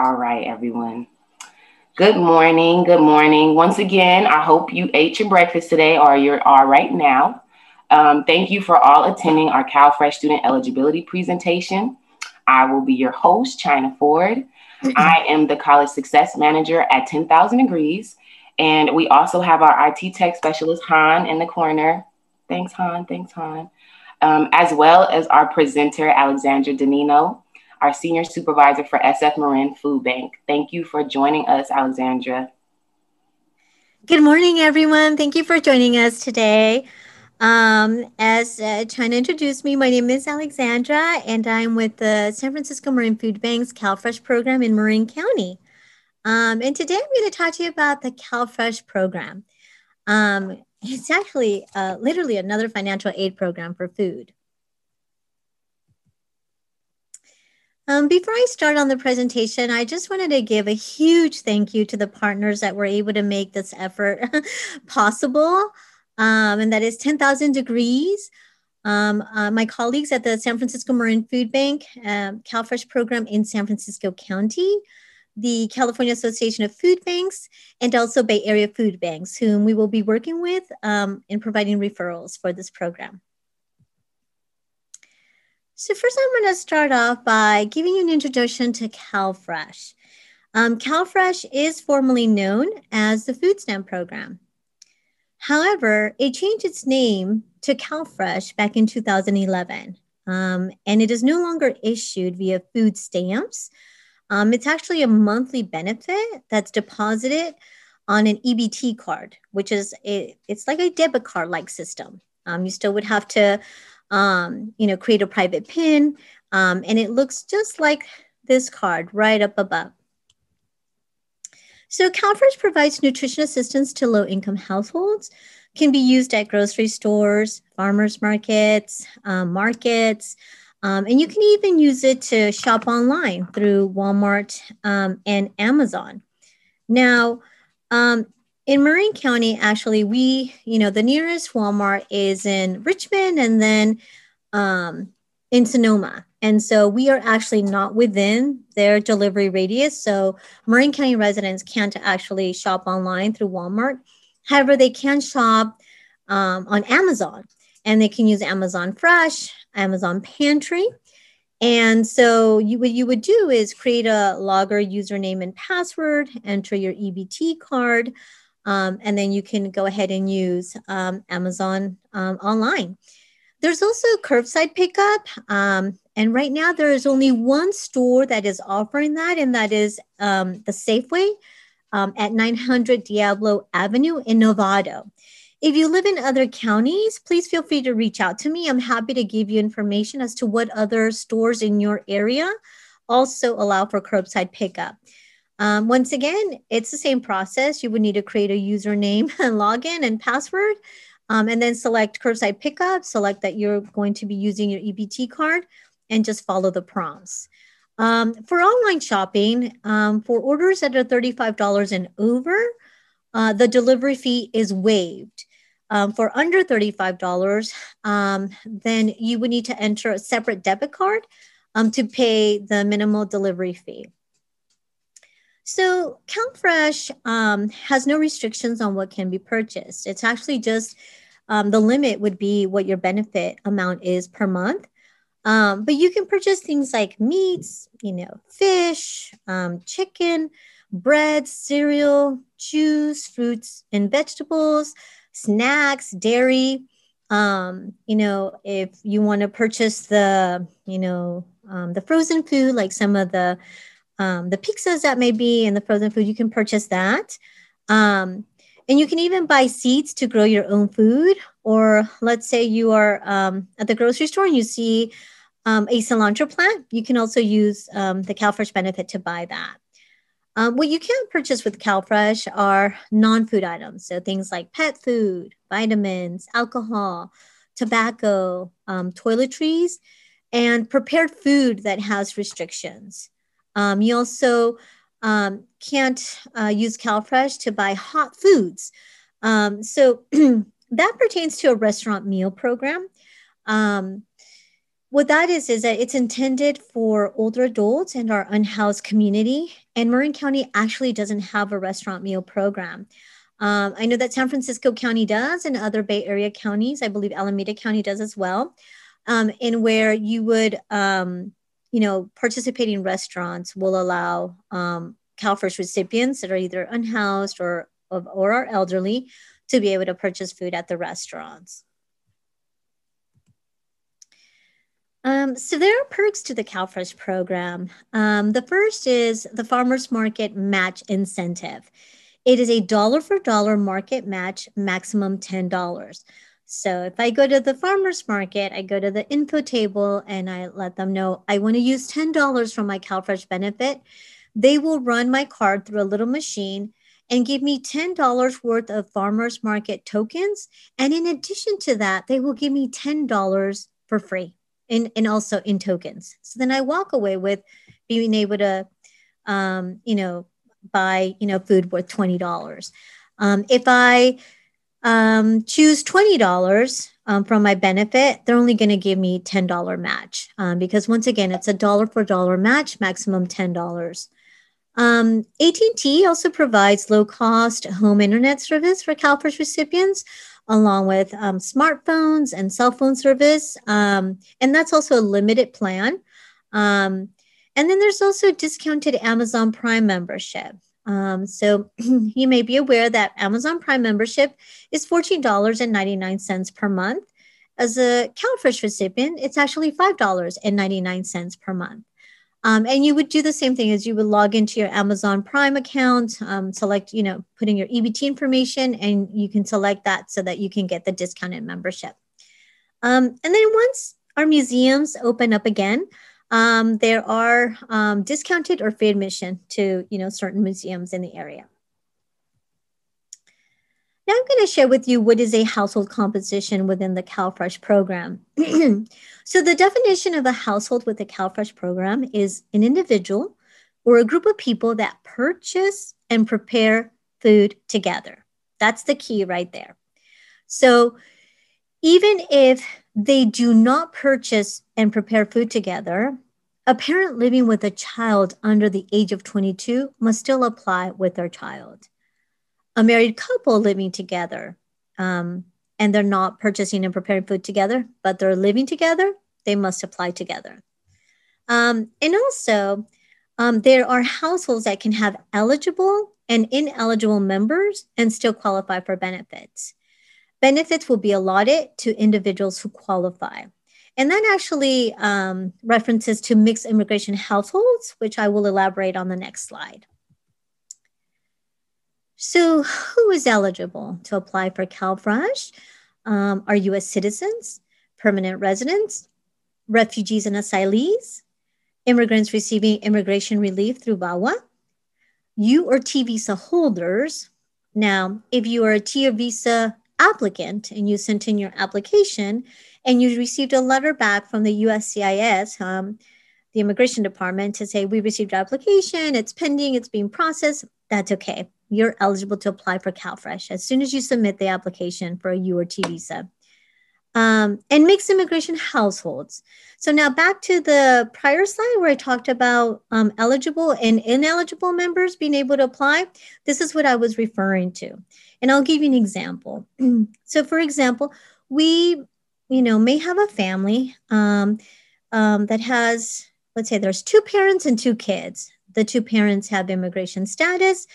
All right, everyone. Good morning. Good morning. Once again, I hope you ate your breakfast today or you are right now. Thank you for all attending our CalFresh student eligibility presentation. I will be your host, China Ford. I am the college success manager at 10,000 Degrees. And we also have our IT tech specialist, Han, in the corner. Thanks, Han. Thanks, Han. As well as our presenter, Alexandra Danino, our senior supervisor for SF-Marin Food Bank. Thank you for joining us, Alexandra. Good morning, everyone. Thank you for joining us today. As China introduced me, my name is Alexandra, and I'm with the San Francisco-Marin Food Bank's CalFresh program in Marin County. And today I'm going to talk to you about the CalFresh program. It's actually literally another financial aid program for food. Before I start on the presentation, I just wanted to give a huge thank you to the partners that were able to make this effort possible, and that is 10,000 Degrees, my colleagues at the San Francisco-Marin Food Bank, CalFresh program in San Francisco County, the California Association of Food Banks, and also Bay Area Food Banks, whom we will be working with in providing referrals for this program. So first, I'm going to start off by giving you an introduction to CalFresh. CalFresh is formally known as the Food Stamp Program. However, it changed its name to CalFresh back in 2011, and it is no longer issued via food stamps. It's actually a monthly benefit that's deposited on an EBT card, which is it's like a debit card-like system. You still would have to create a private PIN, and it looks just like this card right up above. So CalFresh provides nutrition assistance to low-income households, can be used at grocery stores, farmers markets, markets, and you can even use it to shop online through Walmart and Amazon. Now, in Marin County, actually, the nearest Walmart is in Richmond and then in Sonoma. And so we are actually not within their delivery radius. So Marin County residents can't actually shop online through Walmart. However, they can shop on Amazon, and they can use Amazon Fresh, Amazon Pantry. And so what you would do is create a logger username and password, enter your EBT card, and then you can go ahead and use Amazon online. There's also curbside pickup. And right now there is only one store that is offering that, and that is the Safeway at 900 Diablo Avenue in Novato. If you live in other counties, please feel free to reach out to me. I'm happy to give you information as to what other stores in your area also allow for curbside pickup. Once again, it's the same process. You would need to create a username and login and password, and then select curbside pickup, select that you're going to be using your EBT card, and just follow the prompts. For online shopping, for orders that are $35 and over, the delivery fee is waived. For under $35, then you would need to enter a separate debit card to pay the minimal delivery fee. So CalFresh has no restrictions on what can be purchased. It's actually just the limit would be what your benefit amount is per month. But you can purchase things like meats, fish, chicken, bread, cereal, juice, fruits and vegetables, snacks, dairy. If you want to purchase the frozen food, like some of the pizzas that may be in the frozen food, you can purchase that. And you can even buy seeds to grow your own food. Or let's say you are at the grocery store and you see a cilantro plant, you can also use the CalFresh benefit to buy that. What you can purchase with CalFresh are non-food items. So things like pet food, vitamins, alcohol, tobacco, toiletries, and prepared food that has restrictions. You also can't use CalFresh to buy hot foods. So that pertains to a restaurant meal program. What that is that it's intended for older adults and our unhoused community. And Marin County actually doesn't have a restaurant meal program. I know that San Francisco County does, and other Bay Area counties. I believe Alameda County does as well. In where you would, participating restaurants will allow CalFresh recipients that are either unhoused or are elderly to be able to purchase food at the restaurants. So there are perks to the CalFresh program. The first is the Farmers Market Match Incentive. It is a dollar for dollar market match, maximum $10. So if I go to the farmer's market, I go to the info table and I let them know I want to use $10 from my CalFresh benefit. They will run my card through a little machine and give me $10 worth of farmer's market tokens. And in addition to that, they will give me $10 for free and also in tokens. So then I walk away with being able to, buy, food worth $20. If I choose $20 from my benefit, they're only going to give me $10 match because once again, it's a dollar for dollar match, maximum $10. AT&T also provides low-cost home internet service for CalFresh recipients, along with smartphones and cell phone service, and that's also a limited plan. And then there's also discounted Amazon Prime membership. So you may be aware that Amazon Prime membership is $14.99 per month. As a CalFresh recipient, it's actually $5.99 per month. And you would do the same thing as you would log into your Amazon Prime account, select, putting your EBT information, and you can select that so that you can get the discounted membership. And then once our museums open up again, there are discounted or free admission to, certain museums in the area. Now I'm going to share with you what is a household composition within the CalFresh program. So the definition of a household with the CalFresh program is an individual or a group of people that purchase and prepare food together. That's the key right there. So even if they do not purchase and prepare food together, a parent living with a child under the age of 22 must still apply with their child. A married couple living together, and they're not purchasing and preparing food together, but they're living together, they must apply together. And also, there are households that can have eligible and ineligible members and still qualify for benefits. Benefits will be allotted to individuals who qualify. And that actually references to mixed immigration households, which I will elaborate on the next slide. So who is eligible to apply for CalFresh? Are U.S. citizens, permanent residents, refugees and asylees, immigrants receiving immigration relief through VAWA, U or T visa holders. Now, if you are a T or visa applicant and you sent in your application and you received a letter back from the USCIS, the immigration department, to say, we received your application, it's pending, it's being processed, that's okay. You're eligible to apply for CalFresh as soon as you submit the application for a U or T visa. And mixed immigration households. So now back to the prior slide where I talked about eligible and ineligible members being able to apply. This is what I was referring to. And I'll give you an example. So for example, we may have a family that has, let's say there's two parents and two kids. The two parents have immigration status.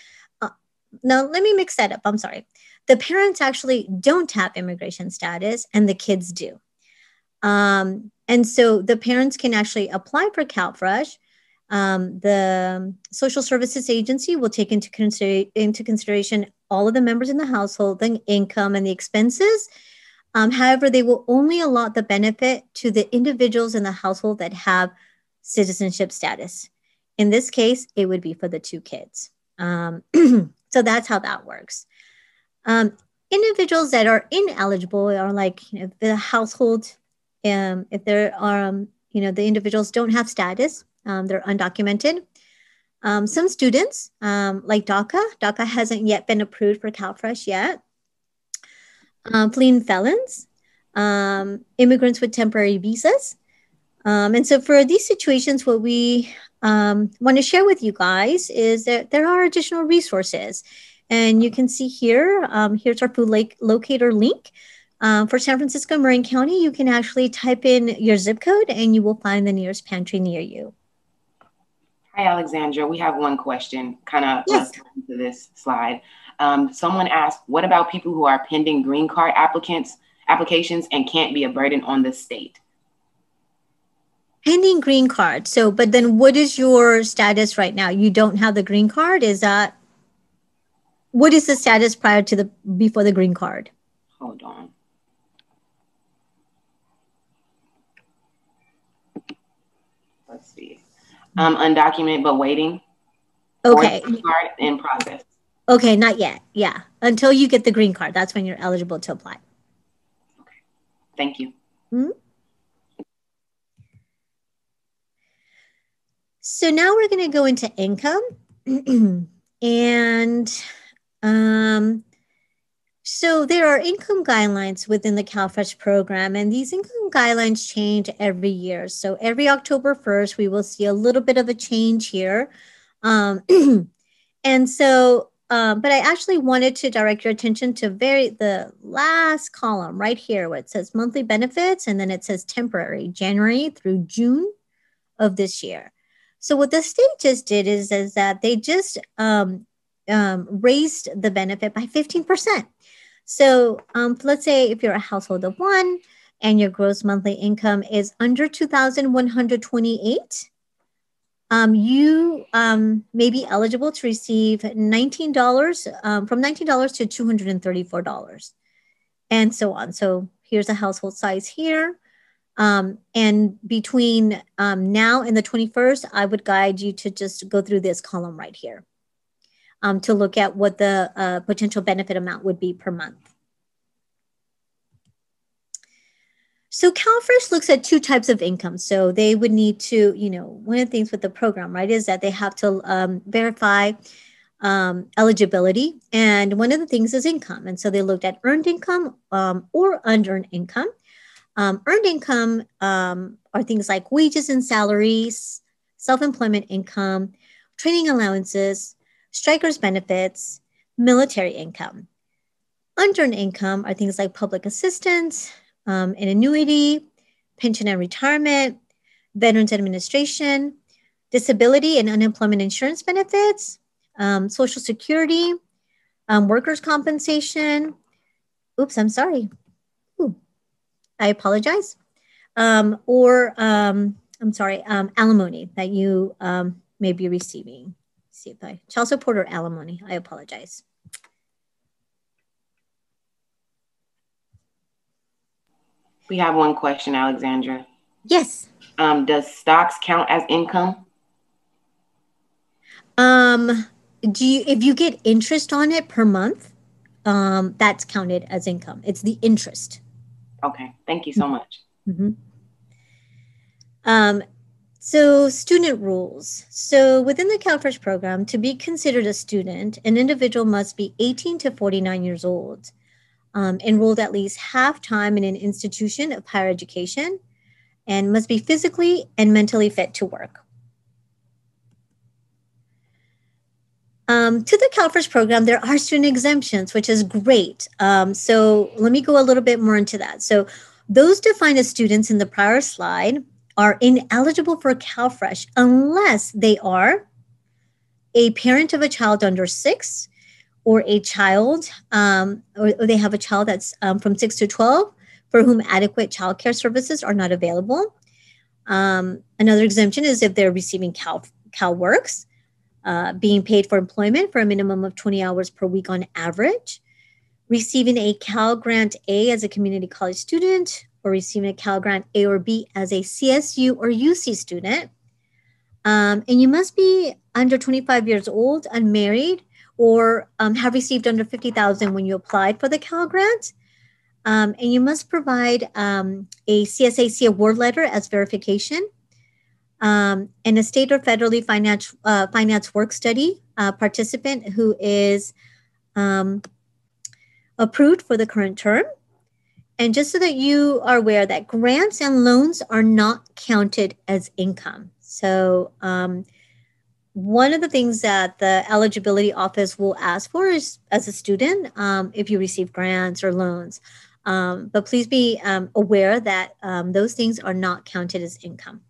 No, let me mix that up. I'm sorry. The parents actually don't have immigration status and the kids do. And so the parents can actually apply for CalFresh. The social services agency will take into consideration all of the members in the household, the income and the expenses. However, they will only allot the benefit to the individuals in the household that have citizenship status. In this case, it would be for the two kids. So that's how that works. Individuals that are ineligible are like the household, if there are, the individuals don't have status, they're undocumented. Some students, like DACA hasn't yet been approved for CalFresh yet. Fleeing felons, immigrants with temporary visas, And so for these situations, what we want to share with you guys is that there are additional resources. And you can see here, here's our food locator link. For San Francisco-Marin County, you can actually type in your zip code and you will find the nearest pantry near you. Hi, Alexandra. We have one question, kind of Yes. left into this slide. Someone asked, what about people who are pending green card applications and can't be a burden on the state? Pending green card. So, but then what is your status right now? You don't have the green card? Is that, what is the status prior to before the green card? Hold on. Let's see. Undocumented but waiting. Okay. Green card in process. Okay, not yet. Yeah. Until you get the green card, that's when you're eligible to apply. Okay. Thank you. Mm-hmm. So now we're going to go into income. And so there are income guidelines within the CalFresh program, and these income guidelines change every year. So every October 1st, we will see a little bit of a change here. And so, but I actually wanted to direct your attention to the last column right here where it says monthly benefits, and then it says temporary, January through June of this year. So what the state just did is that they just raised the benefit by 15%. So let's say if you're a household of one and your gross monthly income is under $2,128, you may be eligible to receive $19, from $19 to $234, and so on. So here's a household size here. And between now and the 21st, I would guide you to just go through this column right here to look at what the potential benefit amount would be per month. So CalFresh looks at two types of income. So they would need to, one of the things with the program, right, is that they have to verify eligibility. And one of the things is income. And so they looked at earned income or unearned income. Earned income are things like wages and salaries, self-employment income, training allowances, strikers benefits, military income. Unearned income are things like public assistance, an annuity, pension and retirement, Veterans Administration, disability and unemployment insurance benefits, Social Security, workers' compensation. Oops, I'm sorry. I apologize. I'm sorry, alimony that you may be receiving. Let's see if child support or alimony. I apologize. We have one question, Alexandra. Yes. Does stocks count as income? If you get interest on it per month, that's counted as income. It's the interest. Okay, thank you so much. Mm-hmm. So student rules. So within the CalFresh program, to be considered a student, an individual must be 18 to 49 years old, enrolled at least half time in an institution of higher education, and must be physically and mentally fit to work. To the CalFresh program, there are student exemptions, which is great. So let me go a little bit more into that. So those defined as students in the prior slide are ineligible for CalFresh unless they are a parent of a child under 6, or a child, or they have a child that's from 6 to 12 for whom adequate childcare services are not available. Another exemption is if they're receiving CalWorks, being paid for employment for a minimum of 20 hours per week on average, receiving a Cal Grant A as a community college student, or receiving a Cal Grant A or B as a CSU or UC student. And you must be under 25 years old, unmarried, or have received under $50,000 when you applied for the Cal Grant. And you must provide a CSAC award letter as verification, and a state or federally financed work study participant who is approved for the current term. And just so that you are aware that grants and loans are not counted as income. So one of the things that the eligibility office will ask for is, as a student, if you receive grants or loans. But please be aware that those things are not counted as income.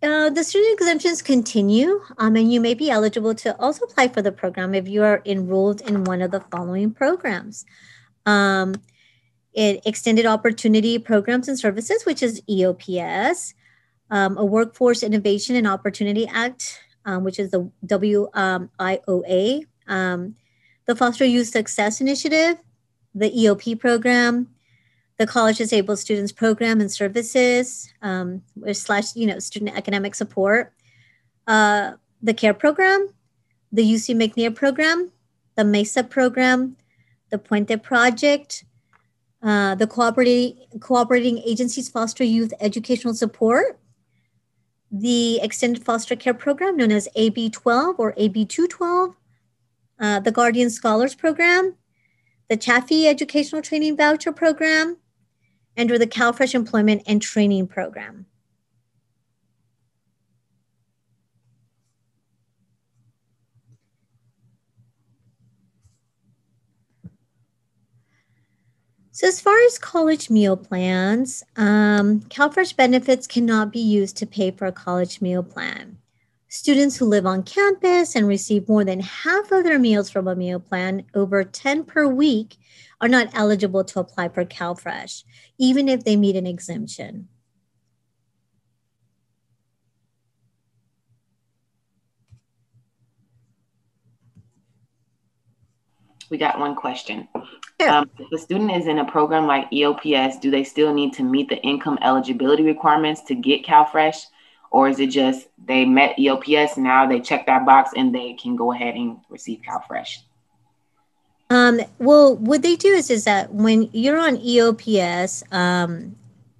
The student exemptions continue, and you may be eligible to also apply for the program if you are enrolled in one of the following programs. Extended Opportunity Programs and Services, which is EOPS, a Workforce Innovation and Opportunity Act, which is the WIOA, the Foster Youth Success Initiative, the EOP program, the College Disabled Students Program and Services, / student academic support, the CARE program, the UC McNair program, the MESA program, the Puente Project, the Cooperating Agencies Foster Youth Educational Support, the Extended Foster Care Program known as AB 12 or AB 212, the Guardian Scholars Program, the Chaffee Educational Training Voucher Program, and or the CalFresh Employment and Training Program. So as far as college meal plans, CalFresh benefits cannot be used to pay for a college meal plan. Students who live on campus and receive more than half of their meals from a meal plan, over 10 per week, are not eligible to apply for CalFresh, even if they meet an exemption. We got one question. Sure. If a student is in a program like EOPS, do they still need to meet the income eligibility requirements to get CalFresh? Or is it just they met EOPS, now they check that box and they can go ahead and receive CalFresh? Well, what they do is that when you're on EOPS,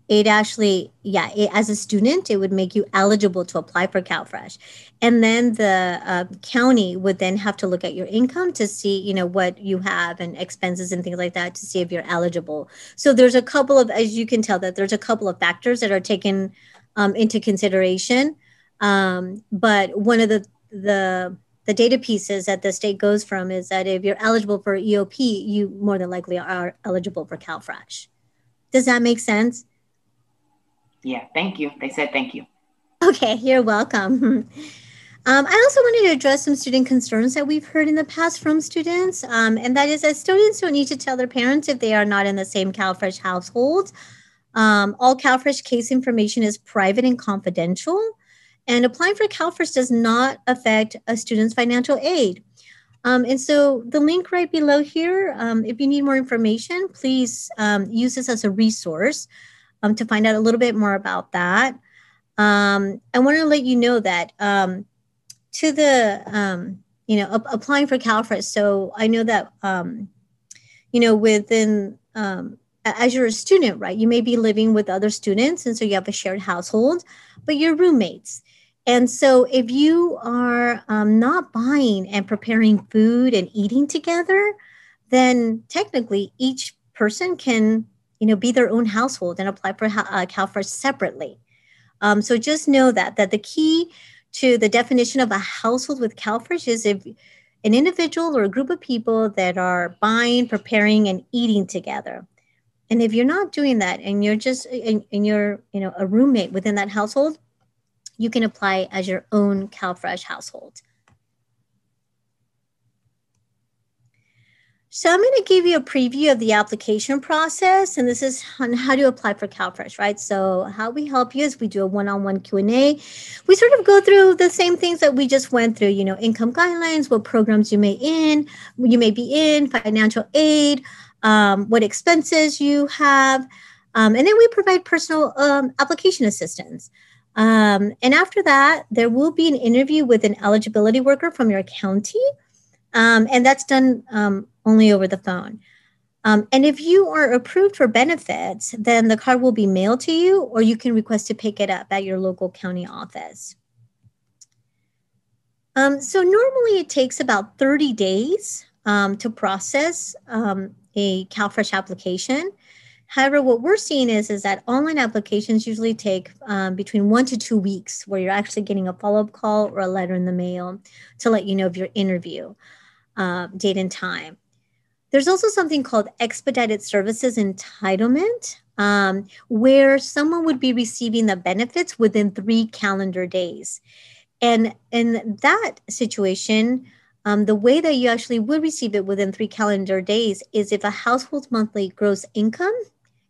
it actually, as a student, it would make you eligible to apply for CalFresh. And then the county would then have to look at your income to see, what you have and expenses and things like that to see if you're eligible. So there's a couple of, as you can tell, that there's a couple of factors that are taken into consideration. But one of the data pieces that the state goes from is that if you're eligible for EOP, you more than likely are eligible for CalFresh. Does that make sense? Yeah, thank you. They said thank you. Okay, you're welcome. I also wanted to address some student concerns that we've heard in the past from students, and that is that students don't need to tell their parents if they are not in the same CalFresh household. All CalFresh case information is private and confidential, and applying for CalFresh does not affect a student's financial aid. And so the link right below here, if you need more information, please use this as a resource to find out a little bit more about that. I want to let you know that to the, applying for CalFresh. So I know that, within, as you're a student, right, you may be living with other students. And so you have a shared household, but you're roommates. And so if you are not buying and preparing food and eating together, then technically each person can, be their own household and apply for CalFresh separately. So just know that the key to the definition of a household with CalFresh is if an individual or a group of people that are buying, preparing, and eating together. And if you're not doing that and you're just, and you're, a roommate within that household, you can apply as your own CalFresh household. So I'm going to give you a preview of the application process, and this is on how to apply for CalFresh, right? So how we help you is we do a one-on-one Q&A. We sort of go through the same things that we just went through, income guidelines, what programs you may be in, financial aid, what expenses you have, and then we provide personal application assistance. And after that, there will be an interview with an eligibility worker from your county, and that's done only over the phone. And if you are approved for benefits, then the card will be mailed to you, or you can request to pick it up at your local county office. So normally it takes about 30 days to process a CalFresh application. However, what we're seeing is that online applications usually take between 1 to 2 weeks, where you're actually getting a follow-up call or a letter in the mail to let you know of your interview date and time. There's also something called expedited services entitlement, where someone would be receiving the benefits within 3 calendar days. And in that situation, the way that you actually would receive it within 3 calendar days is if a household's monthly gross income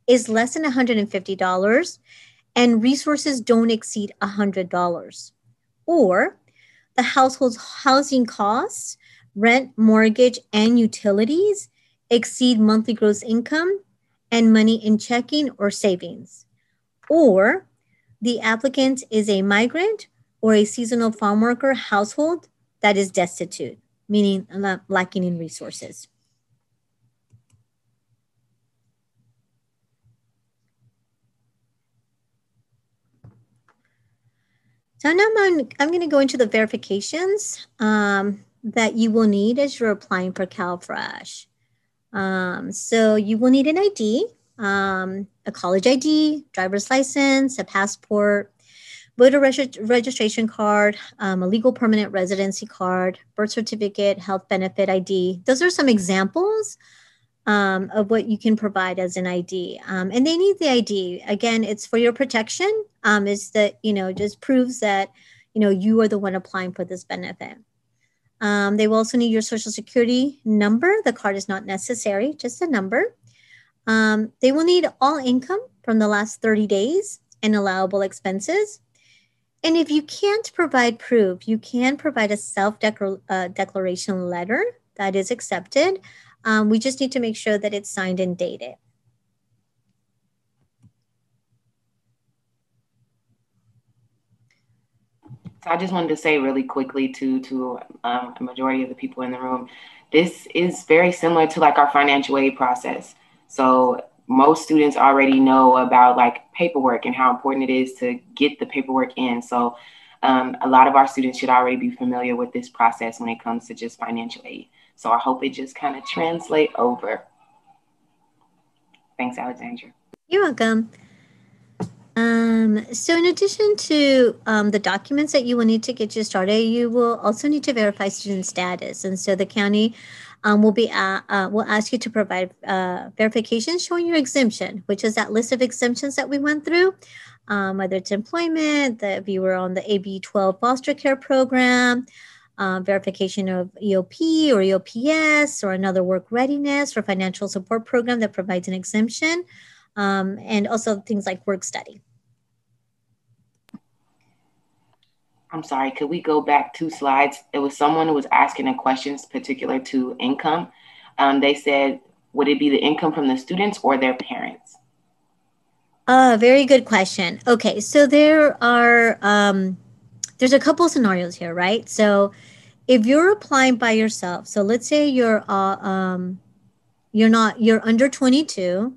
is less than $150 and resources don't exceed $100, or the household's housing costs, rent, mortgage, and utilities exceed monthly gross income and money in checking or savings, or the applicant is a migrant or a seasonal farm worker household that is destitute, meaning lacking in resources. So now I'm going to go into the verifications that you will need as you're applying for CalFresh. So you will need an ID, a college ID, driver's license, a passport, voter registration card, a legal permanent residency card, birth certificate, health benefit ID. Those are some examples of what you can provide as an ID. And they need the ID. Again, it's for your protection. Is that, just proves that, you are the one applying for this benefit. They will also need your social security number. The card is not necessary, just a number. They will need all income from the last 30 days and allowable expenses. And if you can't provide proof, you can provide a self-declaration letter that is accepted. We just need to make sure that it's signed and dated. So I just wanted to say really quickly to a majority of the people in the room, this is very similar to like our financial aid process. So most students already know about like paperwork and how important it is to get the paperwork in. So a lot of our students should already be familiar with this process when it comes to just financial aid. So I hope it just kind of translate over. Thanks, Alexandra. You're welcome. So in addition to the documents that you will need to get you started, you will also need to verify student status. And so the county will ask you to provide verification showing your exemption, which is that list of exemptions that we went through, whether it's employment, if you were on the AB 12 foster care program, verification of EOP or EOPS, or another work readiness or financial support program that provides an exemption, and also things like work study. I'm sorry, could we go back 2 slides? It was someone who was asking a question particular to income. They said, would it be the income from the students or their parents? Very good question. Okay, so there's a couple of scenarios here, right? So if you're applying by yourself, so let's say you're under 22,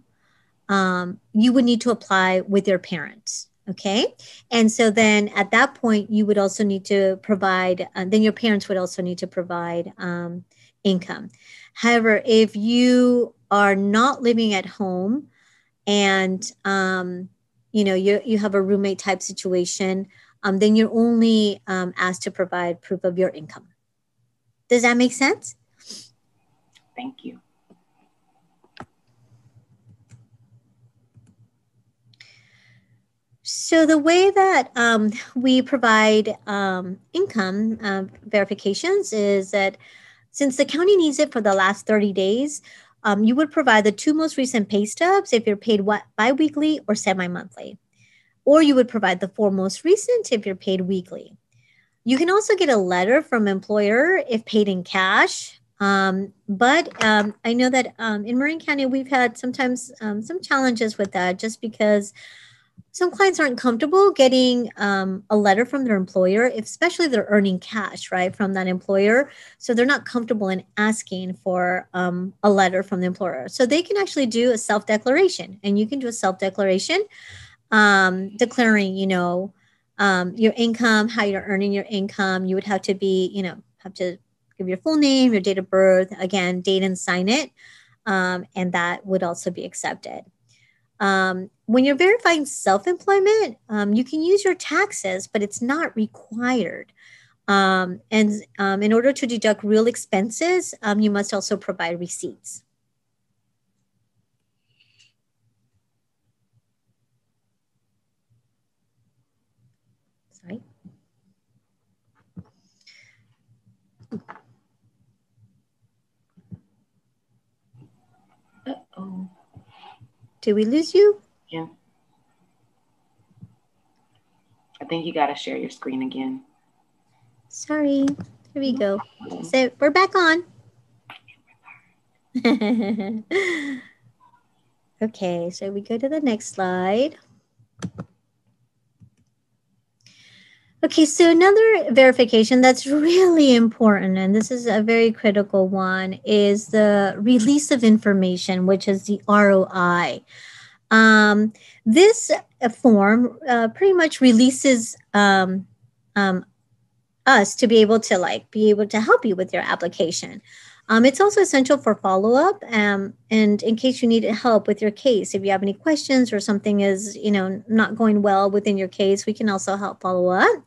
you would need to apply with your parents. Okay. And so then at that point, you would also need to provide, then your parents would also need to provide income. However, if you are not living at home and, you have a roommate type situation, then you're only asked to provide proof of your income. Does that make sense? Thank you. So the way that we provide income verifications is that since the county needs it for the last 30 days, you would provide the 2 most recent pay stubs if you're paid biweekly or semi-monthly, or you would provide the 4 most recent if you're paid weekly. You can also get a letter from employer if paid in cash. But I know that in Marin County, we've had sometimes some challenges with that, just because some clients aren't comfortable getting a letter from their employer, especially if they're earning cash, right, from that employer. So they're not comfortable in asking for a letter from the employer. So they can actually do a self-declaration, and you can do a self-declaration declaring, your income, how you're earning your income. You would have to have to give your full name, your date of birth, again, date and sign it. And that would also be accepted. When you're verifying self-employment, you can use your taxes, but it's not required. And in order to deduct real expenses, you must also provide receipts. Sorry. Uh-oh. Did we lose you? Yeah. I think you got to share your screen again. Sorry. Here we go. So we're back on. Okay, so we go to the next slide. Okay, so another verification that's really important, and this is a very critical one, is the release of information, which is the ROI. This form pretty much releases us to be able to help you with your application. It's also essential for follow-up, and in case you need help with your case, if you have any questions or something is not going well within your case, we can also help follow up.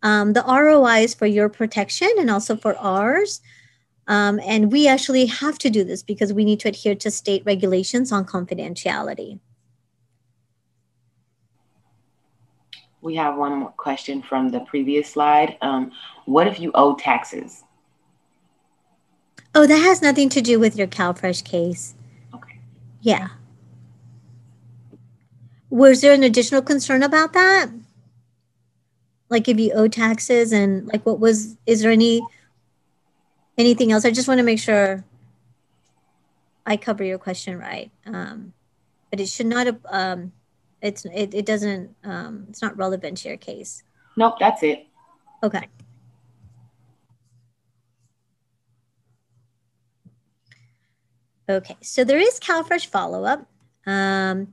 The ROI is for your protection and also for ours. And we actually have to do this because we need to adhere to state regulations on confidentiality. We have one more question from the previous slide. What if you owe taxes? Oh, that has nothing to do with your CalFresh case. Okay. Yeah. Was there an additional concern about that? Like if you owe taxes and like is there anything else? I just want to make sure I cover your question right. But it should not have, it doesn't, it's not relevant to your case. Nope, that's it. Okay. Okay, so there is CalFresh FollowUp. And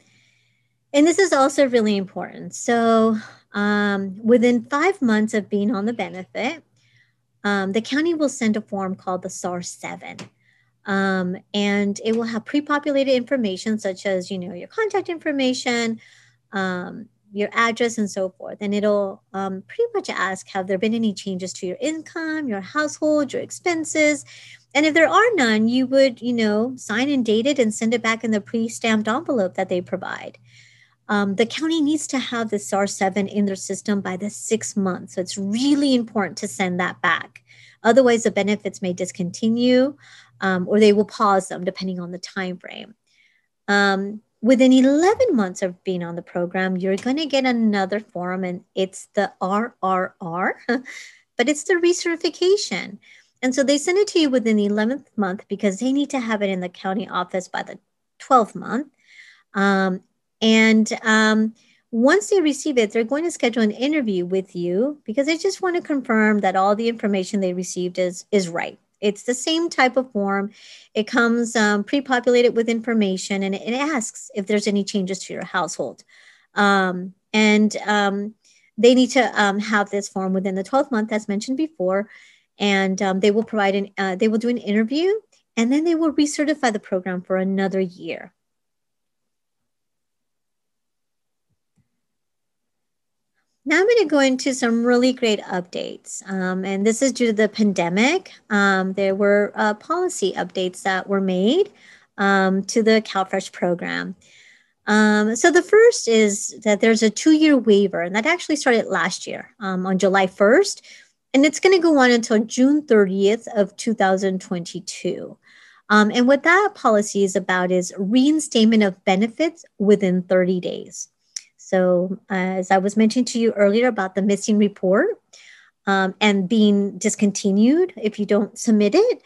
this is also really important. So within 5 months of being on the benefit, the county will send a form called the SAR-7. And it will have pre-populated information such as, your contact information, your address and so forth. And it'll pretty much ask, have there been any changes to your income, your household, your expenses? And if there are none, you would, sign and date it and send it back in the pre-stamped envelope that they provide. The county needs to have the SAR-7 in their system by the 6th month. So it's really important to send that back. Otherwise, the benefits may discontinue or they will pause them depending on the time frame. Within 11 months of being on the program, you're going to get another form, and it's the RRR, but it's the recertification. And so they send it to you within the 11th month because they need to have it in the county office by the 12th month. Once they receive it, they're going to schedule an interview with you because they just want to confirm that all the information they received is right. It's the same type of form. It comes pre-populated with information, and it asks if there's any changes to your household. They need to have this form within the 12th month, as mentioned before, and they will they will do an interview, and then they will recertify the program for another year. Now I'm going to go into some really great updates. And this is due to the pandemic. There were policy updates that were made to the CalFresh program. So the first is that there's a 2-year waiver, and that actually started last year on July 1st. And it's going to go on until June 30th of 2022. And what that policy is about is reinstatement of benefits within 30 days. So as I was mentioning to you earlier about the missing report and being discontinued if you don't submit it,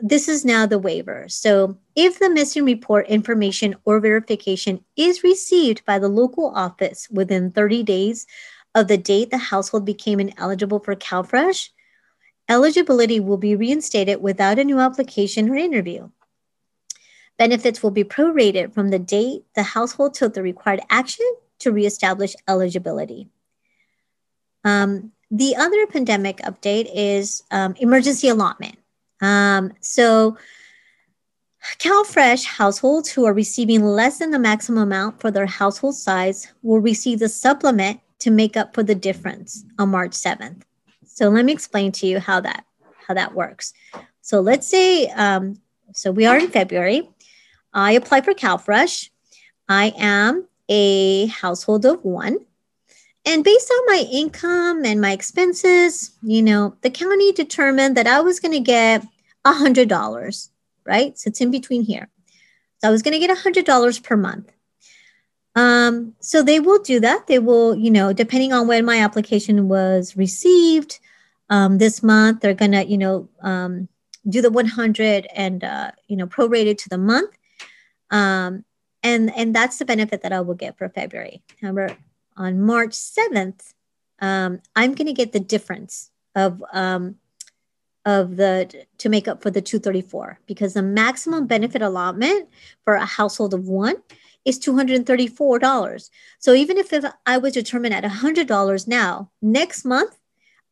This is now the waiver. So if the missing report information or verification is received by the local office within 30 days of the date the household became ineligible for CalFresh, eligibility will be reinstated without a new application or interview. Benefits will be prorated from the date the household took the required action to reestablish eligibility. The other pandemic update is emergency allotment. So CalFresh households who are receiving less than the maximum amount for their household size will receive the supplement to make up for the difference on March 7th. So let me explain to you how that works. So let's say, so we are in February. I apply for CalFresh. I am a household of one. And based on my income and my expenses, the county determined that I was going to get $100, right? So it's in between here. So I was going to get $100 per month. So they will do that. They will, depending on when my application was received this month, they're going to, do the 100 and, prorated to the month. And that's the benefit that I will get for February. However, on March 7th, I'm going to get the difference of to make up for the 234, because the maximum benefit allotment for a household of one is $234. So even if I was determined at $100 now, next month,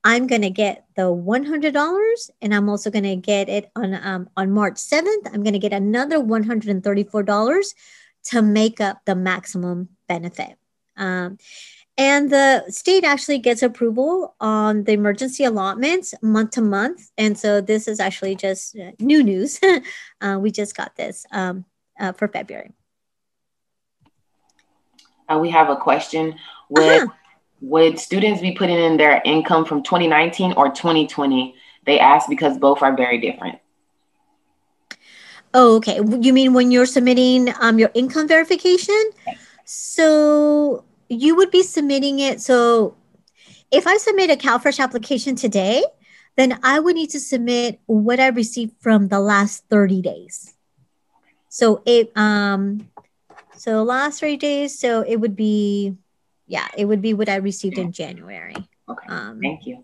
I'm going to get the $100, and I'm also going to get it on March 7th. I'm going to get another $134 to make up the maximum benefit. And the state actually gets approval on the emergency allotments month to month. And so this is actually just new news. We just got this for February. We have a question. Would students be putting in their income from 2019 or 2020? They ask because both are very different. Oh, okay. You mean when you're submitting your income verification? So you would be submitting it. So if I submit a CalFresh application today, then I would need to submit what I received from the last 30 days. So so last 30 days, so it would be, it would be what I received in January. Okay, thank you.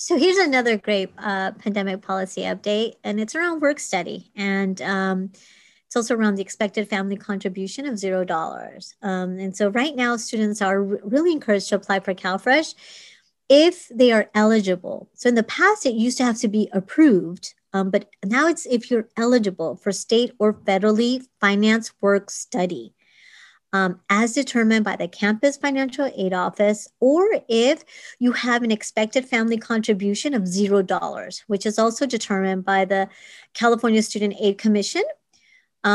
So here's another great pandemic policy update, and it's around work study. And it's also around the expected family contribution of $0. And so right now, students are really encouraged to apply for CalFresh if they are eligible. So in the past, it used to have to be approved, but now it's if you're eligible for state or federally financed work study. As determined by the campus financial aid office, or if you have an expected family contribution of $0, which is also determined by the California Student Aid Commission.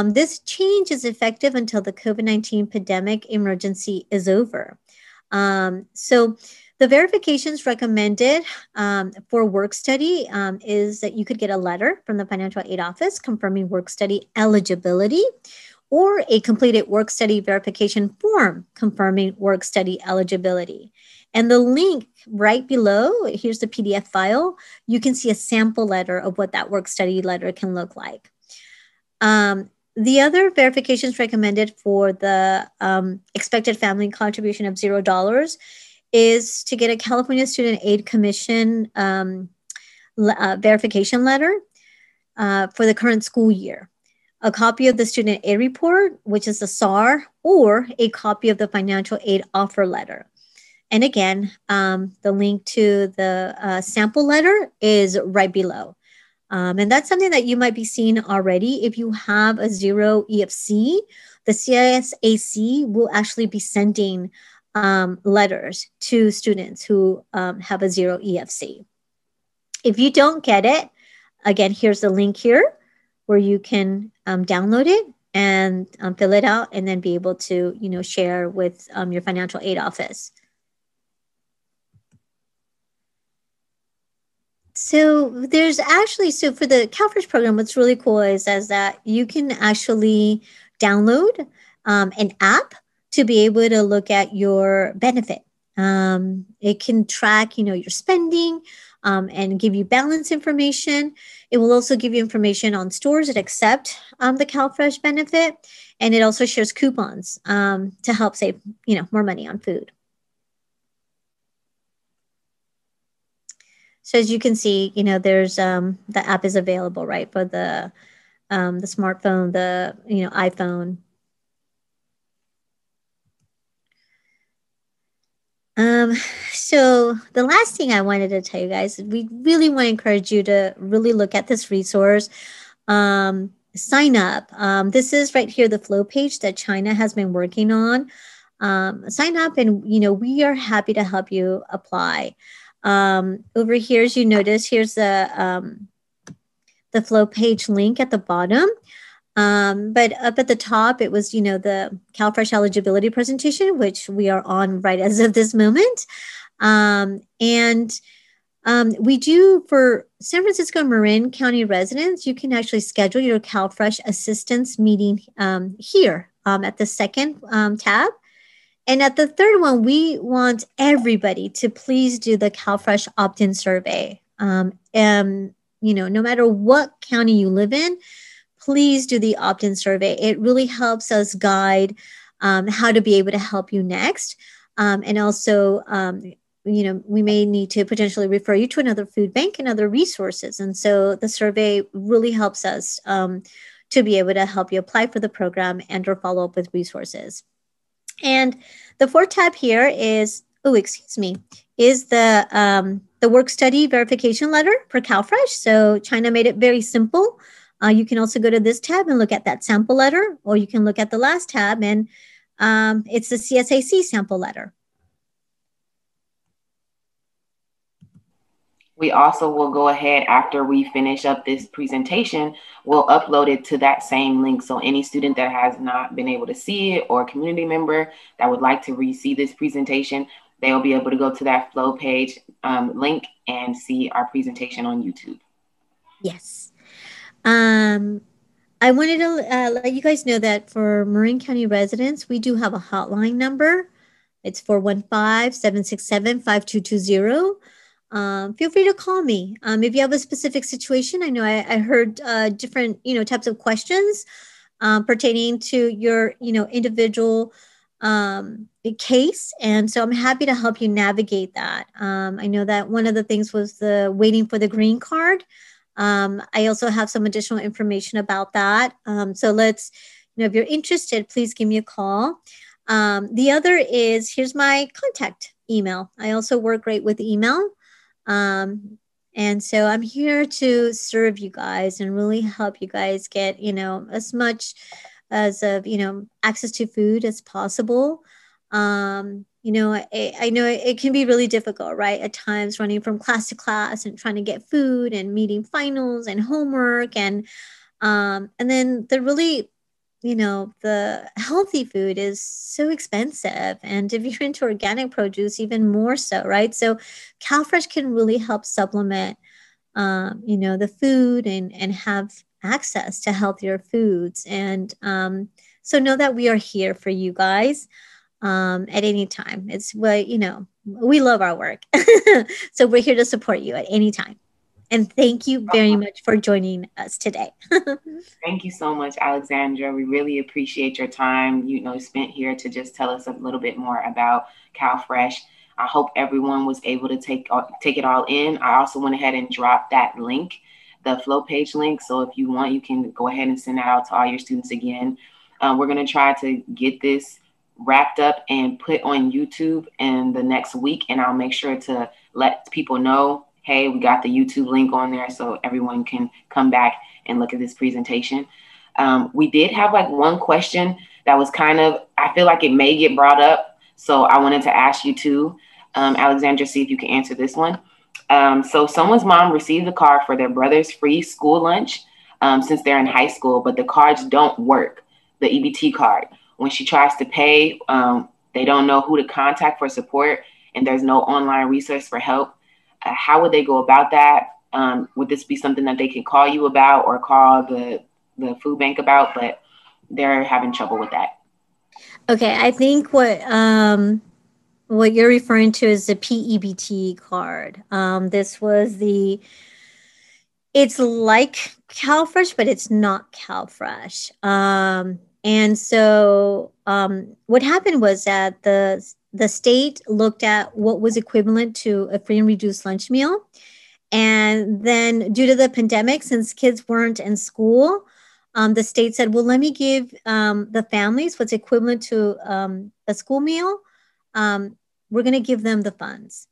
This change is effective until the COVID-19 pandemic emergency is over. So the verifications recommended for work study is that you could get a letter from the financial aid office confirming work study eligibility, or a completed work study verification form confirming work study eligibility. And the link right below, here's the PDF file, you can see a sample letter of what that work study letter can look like. The other verifications recommended for the expected family contribution of $0 is to get a California Student Aid Commission verification letter for the current school year, a copy of the student aid report, which is the SAR, or a copy of the financial aid offer letter. And again, the link to the sample letter is right below. And that's something that you might be seeing already. If you have a 0 EFC, the CISAC will actually be sending letters to students who have a 0 EFC. If you don't get it, again, here's the link here where you can download it and fill it out, and then be able to, share with your financial aid office. So there's actually, so for the CalFresh program, what's really cool is that you can actually download an app to be able to look at your benefit. It can track, your spending and give you balance information. It will also give you information on stores that accept the CalFresh benefit. And it also shares coupons to help save, more money on food. So as you can see, there's the app is available, right, for the smartphone, the iPhone. So the last thing I wanted to tell you guys, we really want to encourage you to really look at this resource. Sign up. This is right here, the flow page that China has been working on. Sign up, and we are happy to help you apply. Over here, as you notice, here's the flow page link at the bottom. But up at the top, it was, the CalFresh eligibility presentation, which we are on right as of this moment. We do, for San Francisco-Marin County residents, you can actually schedule your CalFresh assistance meeting here at the second tab. And at the third one, we want everybody to please do the CalFresh opt-in survey. No matter what county you live in, please do the opt-in survey. It really helps us guide how to be able to help you next. And also, we may need to potentially refer you to another food bank and other resources. And so the survey really helps us to be able to help you apply for the program and or follow up with resources. And the fourth tab here is, is the work study verification letter for CalFresh. So China made it very simple. You can also go to this tab and look at that sample letter, or you can look at the last tab and it's the CSAC sample letter. We also will go ahead after we finish up this presentation, we'll upload it to that same link. So any student that has not been able to see it, or a community member that would like to re-see this presentation, they'll be able to go to that flow page link and see our presentation on YouTube. Yes. I wanted to let you guys know that for Marin County residents, we do have a hotline number. It's 415-767-5220. Feel free to call me. If you have a specific situation, I know I heard different, types of questions pertaining to your, individual case. And so I'm happy to help you navigate that. I know that one of the things was the waiting for the green card. I also have some additional information about that. So let's, if you're interested, please give me a call. The other is, here's my contact email. I also work great with email. And so I'm here to serve you guys and really help you guys get, as much as of, access to food as possible. I know it can be really difficult, right? At times running from class to class and trying to get food and meeting finals and homework. And then the really, the healthy food is so expensive. And if you're into organic produce, even more so, right? So CalFresh can really help supplement, the food and have access to healthier foods. And so know that we are here for you guys at any time. It's what, we love our work. So we're here to support you at any time. And thank you very much for joining us today. Thank you so much, Alexandra. We really appreciate your time, spent here to just tell us a little bit more about CalFresh. I hope everyone was able to take it all in. I also went ahead and dropped that link, the flow page link. So if you want, you can go ahead and send that out to all your students again. We're going to try to get this wrapped up and put on YouTube in the next week. And I'll make sure to let people know, hey, we got the YouTube link on there so everyone can come back and look at this presentation. We did have one question that was I feel like it may get brought up. So I wanted to ask you too, Alexandra, see if you can answer this one. So someone's mom received a card for their brother's free school lunch since they're in high school, but the cards don't work, the EBT card. When she tries to pay, they don't know who to contact for support, and there's no online resource for help. How would they go about that? Would this be something that they can call you about or call the food bank about? But they're having trouble with that. Okay, I think what What you're referring to is the PEBT card. This was it's like CalFresh, but it's not CalFresh. And so what happened was that the state looked at what was equivalent to a free and reduced lunch meal. And then due to the pandemic, since kids weren't in school, the state said, well, let me give the families what's equivalent to a school meal. We're going to give them the funds.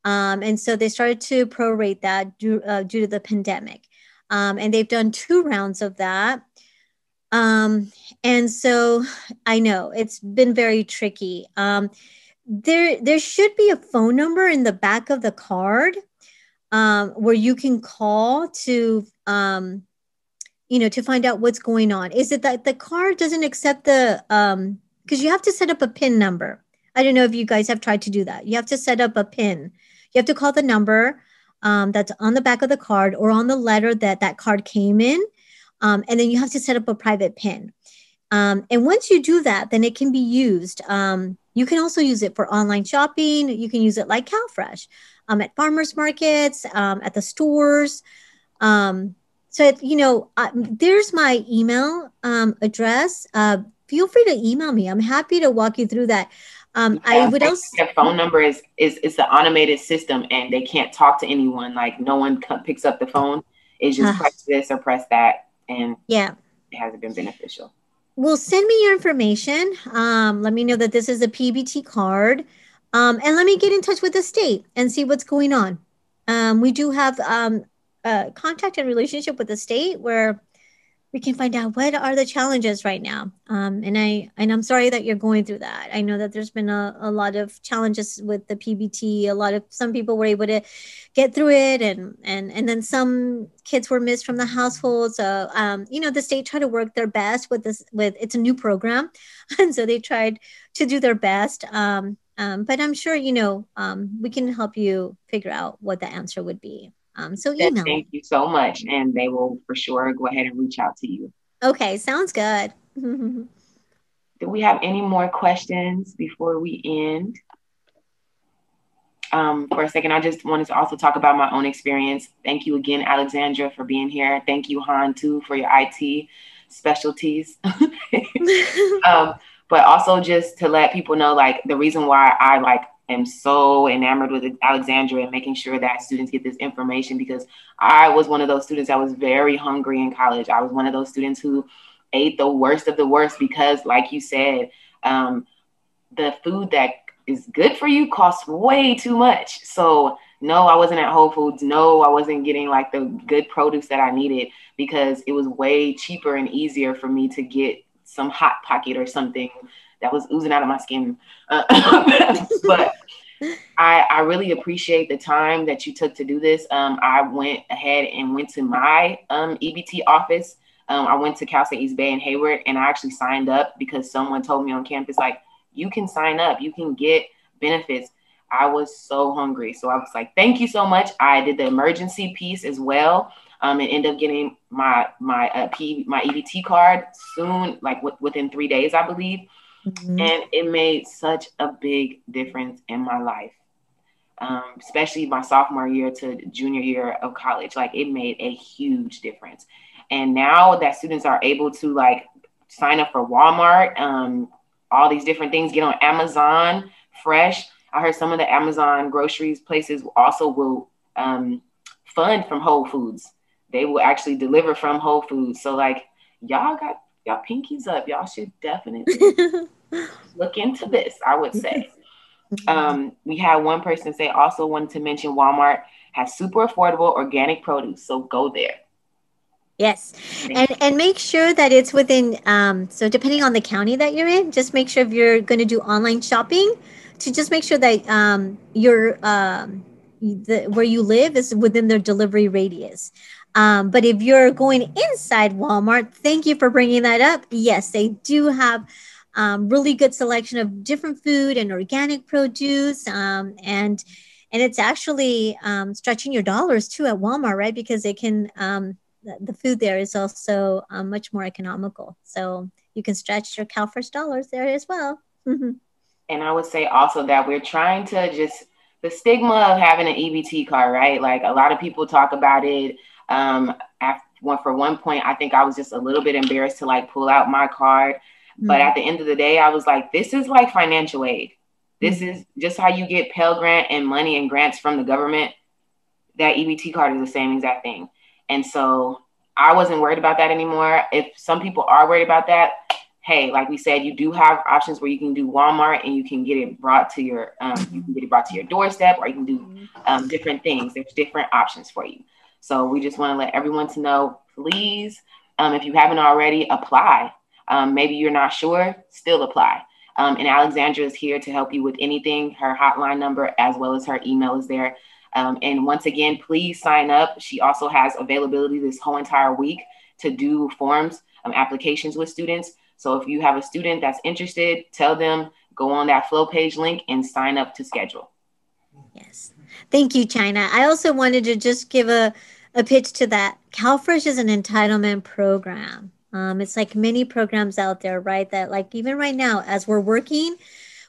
And so they started to prorate that due to the pandemic. And they've done 2 rounds of that. And so I know it's been very tricky. There should be a phone number in the back of the card where you can call to to find out what's going on. Is it that the card doesn't accept the because you have to set up a PIN number. I don't know if you guys have tried to do that. You have to set up a PIN. You have to call the number that's on the back of the card or on the letter that card came in. And then you have to set up a private PIN. And once you do that, then it can be used. You can also use it for online shopping. You can use it like CalFresh at farmers markets, at the stores. There's my email address. Feel free to email me. I'm happy to walk you through that. I would also their phone number is the automated system, and they can't talk to anyone. Like no one picks up the phone. It's just press this or press that, and yeah, it hasn't been beneficial. Well, send me your information. Let me know that this is a PBT card, and let me get in touch with the state and see what's going on. We do have contact and relationship with the state where we can find out what are the challenges right now. And I'm sorry that you're going through that. I know that there's been a lot of challenges with the PBT. Some people were able to get through it, and then some kids were missed from the household. So the state tried to work their best with this. With it's a new program, and so they tried to do their best. But I'm sure we can help you figure out what the answer would be. So email. Thank you so much. And they will for sure go ahead and reach out to you. Okay, sounds good. Do we have any more questions before we end? For a second, I just wanted to also talk about my own experience. Thank you again, Alexandra, for being here. Thank you, Han, too, for your IT specialties. But also just to let people know, like, the reason why I am so enamored with Alexandra and making sure that students get this information, because I was one of those students that was very hungry in college. I was one of those students who ate the worst of the worst because, like you said, the food that is good for you costs way too much. So no, I wasn't at Whole Foods. No, I wasn't getting like the good produce that I needed because it was way cheaper and easier for me to get some Hot Pocket or something that was oozing out of my skin. But I really appreciate the time that you took to do this. I went ahead and went to my EBT office. I went to Cal State East Bay in Hayward, and I actually signed up because someone told me on campus, like, you can sign up, you can get benefits. I was so hungry. So I was like, thank you so much. I did the emergency piece as well. And ended up getting my EBT card soon, like within 3 days, I believe. Mm-hmm. And it made such a big difference in my life, especially my sophomore year to junior year of college. Like, it made a huge difference. And now that students are able to like sign up for Walmart, all these different things, get on Amazon Fresh. I heard some of the Amazon groceries places also will fund from Whole Foods. They will actually deliver from Whole Foods. So like, y'all got y'all pinkies up. Y'all should definitely look into this, I would say. We had one person say also wanted to mention Walmart has super affordable organic produce. So go there. Yes. And make sure that it's within, so depending on the county that you're in, just make sure if you're going to do online shopping, to just make sure that where you live is within their delivery radius. But if you're going inside Walmart, thank you for bringing that up. Yes, they do have really good selection of different food and organic produce. And it's actually stretching your dollars too at Walmart, right? Because they can... the food there is also much more economical. So you can stretch your CalFresh dollars there as well. And I would say also that we're trying to just, the stigma of having an EBT card, right? Like a lot of people talk about it. For one point, I think I was just a little bit embarrassed to like pull out my card. But at the end of the day, I was like, this is like financial aid. This is just how you get Pell Grant and money and grants from the government. That EBT card is the same exact thing. And so I wasn't worried about that anymore. If some people are worried about that, hey, like we said, you do have options where you can do Walmart and you can get it brought to your doorstep, or you can do different things. There's different options for you. So we just want to let everyone to know, please, if you haven't already, apply. Maybe you're not sure, still apply. And Alexandra is here to help you with anything. Her hotline number as well as her email is there. And once again, please sign up. She also has availability this whole entire week to do forms, applications with students. So if you have a student that's interested, tell them, go on that Flow page link and sign up to schedule. Yes. Thank you, China. I also wanted to just give a pitch to that. CalFresh is an entitlement program. It's like many programs out there, right? That like even right now, as we're working,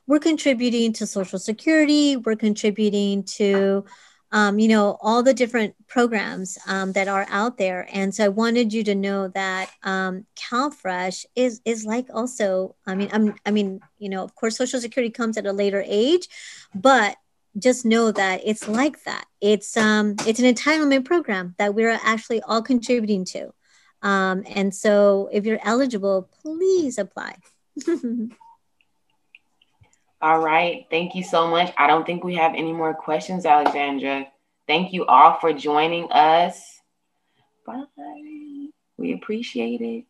we're contributing to Social Security. We're contributing to all the different programs that are out there. And so I wanted you to know that CalFresh is like also, of course, Social Security comes at a later age, but just know that it's like that. It's an entitlement program that we're actually all contributing to. And so if you're eligible, please apply. All right. Thank you so much. I don't think we have any more questions, Alexandra. Thank you all for joining us. Bye. We appreciate it.